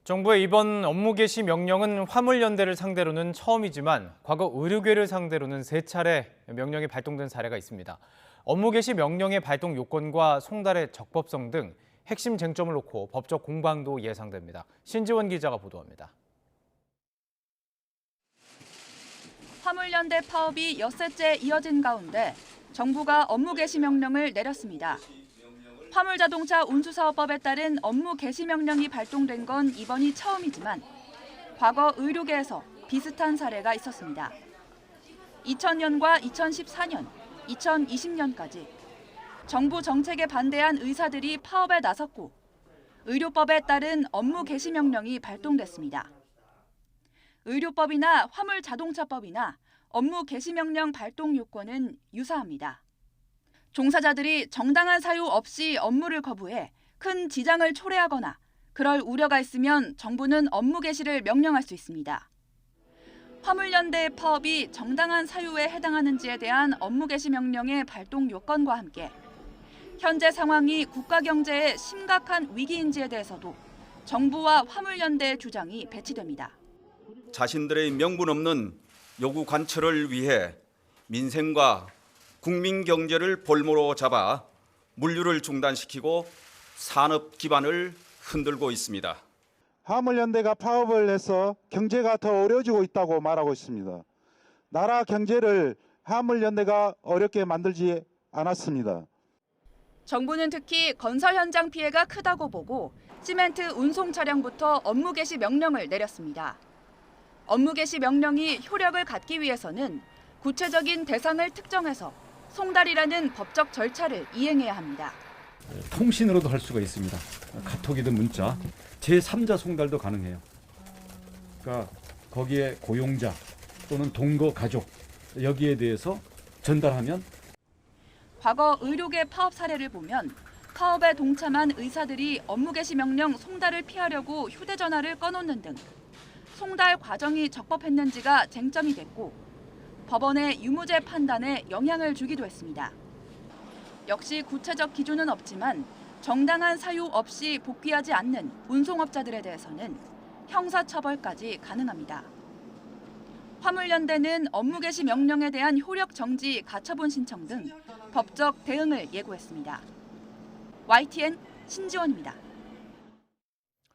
정부의 이번 업무 개시 명령은 화물연대를 상대로는 처음이지만 과거 의료계를 상대로는 3차례 명령이 발동된 사례가 있습니다. 업무 개시 명령의 발동 요건과 송달의 적법성 등 핵심 쟁점을 놓고 법적 공방도 예상됩니다. 신지원 기자가 보도합니다. 화물연대 파업이 엿새째 이어진 가운데 정부가 업무 개시 명령을 내렸습니다. 화물자동차 운수사업법에 따른 업무 개시 명령이 발동된 건 이번이 처음이지만 과거 의료계에서 비슷한 사례가 있었습니다. 2000년과 2014년, 2020년까지 정부 정책에 반대한 의사들이 파업에 나섰고 의료법에 따른 업무 개시 명령이 발동됐습니다. 의료법이나 화물자동차법이나 업무 개시 명령 발동 요건은 유사합니다. 종사자들이 정당한 사유 없이 업무를 거부해 큰 지장을 초래하거나 그럴 우려가 있으면 정부는 업무 개시를 명령할 수 있습니다. 화물연대의 파업이 정당한 사유에 해당하는지에 대한 업무 개시 명령의 발동 요건과 함께 현재 상황이 국가 경제에 심각한 위기인지에 대해서도 정부와 화물연대의 주장이 배치됩니다. 자신들의 명분 없는 요구 관철을 위해 민생과 국민 경제를 볼모로 잡아 물류를 중단시키고 산업 기반을 흔들고 있습니다. 화물연대가 파업을 해서 경제가 더 어려워지고 있다고 말하고 있습니다. 나라 경제를 화물연대가 어렵게 만들지 않았습니다. 정부는 특히 건설 현장 피해가 크다고 보고 시멘트 운송 차량부터 업무 개시 명령을 내렸습니다. 업무 개시 명령이 효력을 갖기 위해서는 구체적인 대상을 특정해서 송달이라는 법적 절차를 이행해야 합니다. 통신으로도 할 수가 있습니다. 카톡이든 문자, 제3자 송달도 가능해요. 그러니까 거기에 고용자 또는 동거 가족 여기에 대해서 전달하면 과거 의료계 파업 사례를 보면 파업에 동참한 의사들이 업무 개시 명령 송달을 피하려고 휴대전화를 꺼놓는 등 송달 과정이 적법했는지가 쟁점이 됐고 법원의 유무죄 판단에 영향을 주기도 했습니다. 역시 구체적 기준은 없지만 정당한 사유 없이 복귀하지 않는 운송업자들에 대해서는 형사처벌까지 가능합니다. 화물연대는 업무 개시 명령에 대한 효력 정지 가처분 신청 등 법적 대응을 예고했습니다. YTN 신지원입니다.